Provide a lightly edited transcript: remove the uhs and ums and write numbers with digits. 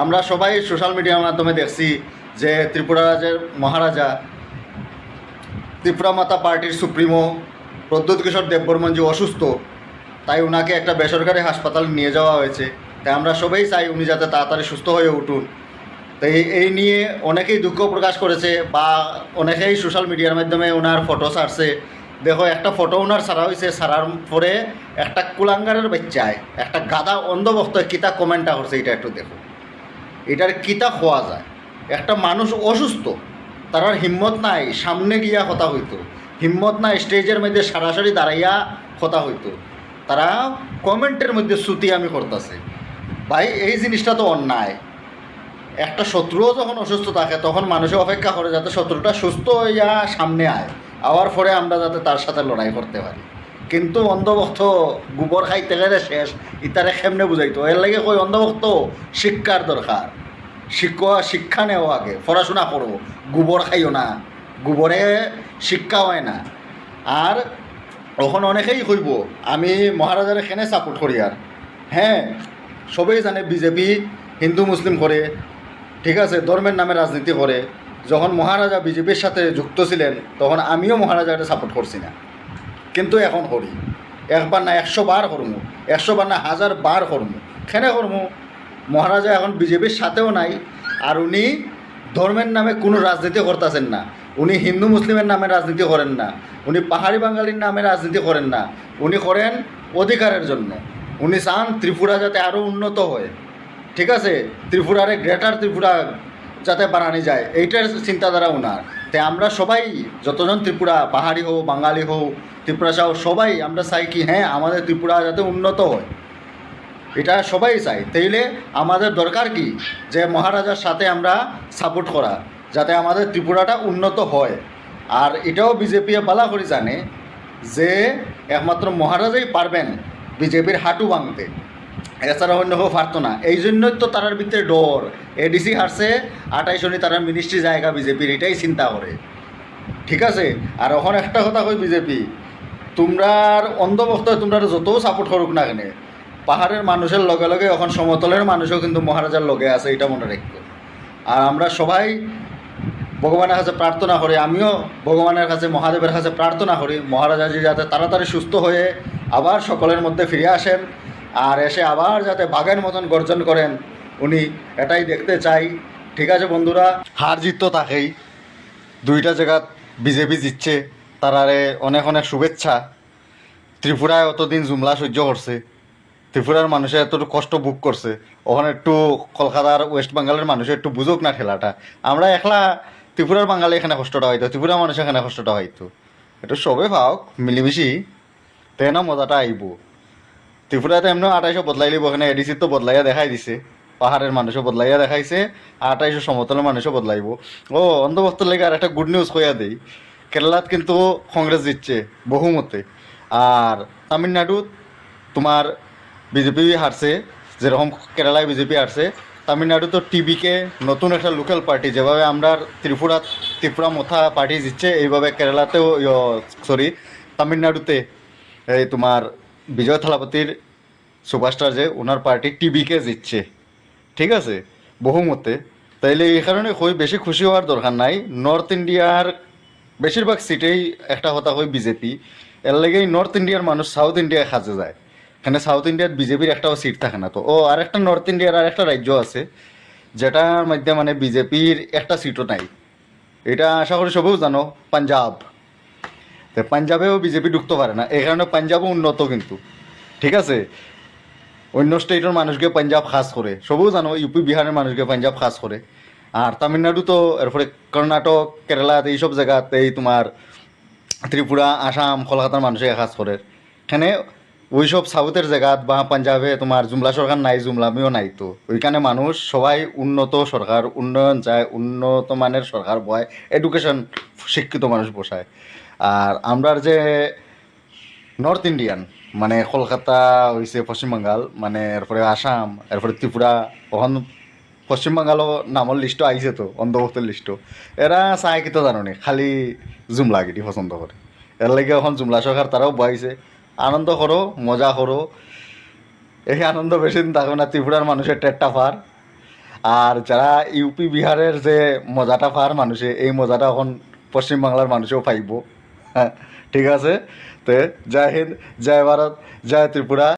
আমরা সবাই সোশ্যাল মিডিয়ার মাধ্যমে দেখছি যে ত্রিপুরা রাজ্যের মহারাজা, ত্রিপুরা মাতা পার্টির সুপ্রিমো প্রদ্যুৎ কিশোর দেববর্মন যে অসুস্থ, তাই ওনাকে একটা বেসরকারি হাসপাতাল নিয়ে যাওয়া হয়েছে। তাই আমরা সবাই চাই উনি যাতে তাড়াতাড়ি সুস্থ হয়ে উঠুন। তো এই নিয়ে অনেকেই দুঃখ প্রকাশ করেছে বা অনেকেই সোশ্যাল মিডিয়ার মাধ্যমে ওনার ফটো ছাড়ছে। দেখো, একটা ফটো ওনার ছাড়া হয়েছে, ছাড়ার পরে একটা কুলাঙ্গারের বাচ্চায় একটা গাদা অন্ধভক্ত কিতা কমেন্টটা করছে, এটা একটু দেখো। এটার কিতা হওয়া যায়? একটা মানুষ অসুস্থ, তার আর হিম্মত নাই সামনে গিয়া কথা হইতো, হিম্মত নাই স্টেজের মধ্যে সরাসরি দাঁড়াইয়া কথা হইতো, তারা কমেন্টের মধ্যে শ্রুতি আমি করতেছে। ভাই, এই জিনিসটা তো অন্যায়। একটা শত্রুও যখন অসুস্থ থাকে তখন মানুষে অপেক্ষা করে যাতে শত্রুটা সুস্থ হইয়া সামনে আয়, আওয়ার পরে আমরা যাতে তার সাথে লড়াই করতে পারি। কিন্তু অন্ধভক্ত গোবর খাইতে গেলে শেষ, ইতারে কেমনে বুঝাইতো? এর লাগে কই অন্ধভক্ত শিক্ষার দরকার। শিক্ষা নেও, আগে পড়াশোনা করো, গোবর খাইও না, গোবরে শিক্ষা হয় না। আর তখন অনেকেই কইব আমি মহারাজার এখানে সাপোর্ট করি। আর হ্যাঁ, সবাই জানে বিজেপি হিন্দু মুসলিম করে, ঠিক আছে, ধর্মের নামে রাজনীতি করে। যখন মহারাজা বিজেপির সাথে যুক্ত ছিলেন তখন আমিও মহারাজাকে সাপোর্ট করছি না, কিন্তু এখন করি। একবার না 100 বার করমু, 100 বার না 1000 বার করমু। কেন করমু? মহারাজা এখন বিজেপির সাথেও নাই, আর উনি ধর্মের নামে কোনো রাজনীতি করতেছেন না। উনি হিন্দু মুসলিমের নামে রাজনীতি করেন না, উনি পাহাড়ি বাঙালির নামে রাজনীতি করেন না, উনি করেন অধিকারের জন্য। উনি চান ত্রিপুরা যাতে আরও উন্নত হয়, ঠিক আছে, ত্রিপুরারে গ্রেটার ত্রিপুরা যাতে বানানো যায়, এইটার চিন্তাধারা ওনার। তাই আমরা সবাই, যতজন ত্রিপুরা, পাহাড়ি হোক, বাঙালি হোক, ত্রিপুরা সহ সবাই আমরা চাই কি হ্যাঁ আমাদের ত্রিপুরা যাতে উন্নত হয়, এটা সবাই চাই। তাইলে আমাদের দরকার কি যে মহারাজার সাথে আমরা সাপোর্ট করা, যাতে আমাদের ত্রিপুরাটা উন্নত হয়। আর এটাও বিজেপি বালা করে জানে যে একমাত্র মহারাজাই পারবেন বিজেপির হাঁটু ভাঙতে, এছাড়া অন্য কেউ পারতো না। এই জন্যই তো তারার ভিতরে ডর। এডিসি হারছে 28 তারা মিনিস্ট্রি জায়গা বিজেপির, এটাই চিন্তা করে, ঠিক আছে। আর এখন একটা কথা কই, বিজেপি তোমরার অন্ধভক্ত, তোমরা যতও সাপোর্ট করুক না কেন, পাহাড়ের মানুষের লগে লগে এখন সমতলের মানুষও কিন্তু মহারাজার লগে আছে, এটা মনে রাখতো। আর আমরা সবাই ভগবানের কাছে প্রার্থনা করি, আমিও ভগবানের কাছে, মহাদেবের কাছে প্রার্থনা করি মহারাজাজি যাতে তাড়াতাড়ি সুস্থ হয়ে আবার সকলের মধ্যে ফিরে আসেন, আর এসে আবার যাতে বাঘের মতন গর্জন করেন উনি, এটাই দেখতে চাই। ঠিক আছে বন্ধুরা, হার জিত তো থাকেই, দুইটা জায়গা বিজেপি জিতছে, তারারে অনেক অনেক শুভেচ্ছা। ত্রিপুরায় অতদিন জুমলা সহ্য করছে, ত্রিপুরার মানুষে এতটুকু কষ্ট ভোগ করছে, ওখানে একটু কলকাতার ওয়েস্ট বেঙ্গলের মানুষে একটু বুঝুক না ঠেলাটা। আমরা একলা ত্রিপুরার বাঙালি এখানে কষ্টটা হয়তো, ত্রিপুরার মানুষ এখানে কষ্টটা হয়তো, একটু সবে পাওক মিলিমিশি, তাই না মজাটা আইব। ত্রিপুরাতে এমনি 28 বদলাই লিব, এখানে এডিসি তো বদলাইয়া দেখাই দিছে, পাহাড়ের মানুষও বদলাইয়া দেখাইছে, 28 সমতলের মানুষও বদলাইব। ও অন্ধভক্তর লেগে আর একটা গুড নিউজ কইয়া দেই, কেরালাত কিন্তু কংগ্রেস জিতছে বহুমতে। আর তামিলনাড়ুত তোমার বিজেপি হারছে, যেরকম কেরালায় বিজেপি হারছে, তামিলনাড়ু তো টিবিকে নতুন একটা লোকাল পার্টি, যেভাবে আমরা ত্রিপুরা মথা পার্টি জিতছে, এইভাবে কেরালাতেও, সরি তামিলনাড়ুতে এই তোমার বিজয় থালাপতির সুপারস্টার যে ওনার পার্টি টিবিকে জিতছে, ঠিক আছে, বহুমতে। তাইলে এই কারণে কই বেশি খুশি হওয়ার দরকার নাই। নর্থ ইন্ডিয়ার বেশিরভাগ সিটেই একটা কথা কই বিজেপি, এর লাগেই নর্থ ইন্ডিয়ার মানুষ সাউথ ইন্ডিয়ায় সাজে যায়, এখানে সাউথ ইন্ডিয়ার বিজেপির একটাও সিট থাকে না। তো আর একটা নর্থ ইন্ডিয়ার আর একটা রাজ্য আছে যেটার মধ্যে মানে বিজেপির একটা সিটও নাই, এটা আশা করি সবেও জানো, পাঞ্জাব। তো পাঞ্জাবেও বিজেপি ঢুকতে পারে না, এই কারণে পাঞ্জাবও উন্নত কিন্তু, ঠিক আছে। অন্য স্টেটের মানুষকে পাঞ্জাব খাস করে, সবও জানো, ইউপি বিহারের মানুষকে পাঞ্জাব খাস করে। আর তামিলনাড়ু তো, এরপরে কর্ণাটক, কেরালা, এইসব জায়গাতে এই তোমার ত্রিপুরা, আসাম, কলকাতার মানুষে খাস করে। এখানে ওইসব সাউথের জায়গাত বা পাঞ্জাবে তোমার জুমলা সরকার নাই, জুমলামিও নাই, তো ওইখানে মানুষ সবাই উন্নত সরকার, উন্নয়ন চায়, উন্নত মানের সরকার বয়, এডুকেশন শিক্ষিত মানুষ বসায়। আর আমরার যে নর্থ ইন্ডিয়ান, মানে কলকাতা হয়েছে পশ্চিমবাঙ্গাল, মানে এরপরে আসাম, এরপরে ত্রিপুরা, ওখান পশ্চিমবাঙ্গালও নামর লিস্টও আইছে তো, অন্ধভক্তের লিস্টও। এরা চায় কি তো জানো নি, খালি জুমলা গিটি পছন্দ করে। এর লাগে এখন জুমলা সরকার তারাও বয়াইছে, আনন্দ করো, মজা করো। এই আনন্দ বেশি দিন থাকবে না, ত্রিপুরার মানুষের টেট্টা পার। আর যারা ইউপি বিহারের যে মজাটা পাওয়ার মানুষে এই মজাটা এখন পশ্চিমবাংলার মানুষেও পাইব। হ্যাঁ, ঠিক আছে। তো জয় হিন্দ, জয় ভারত, জয় ত্রিপুরা।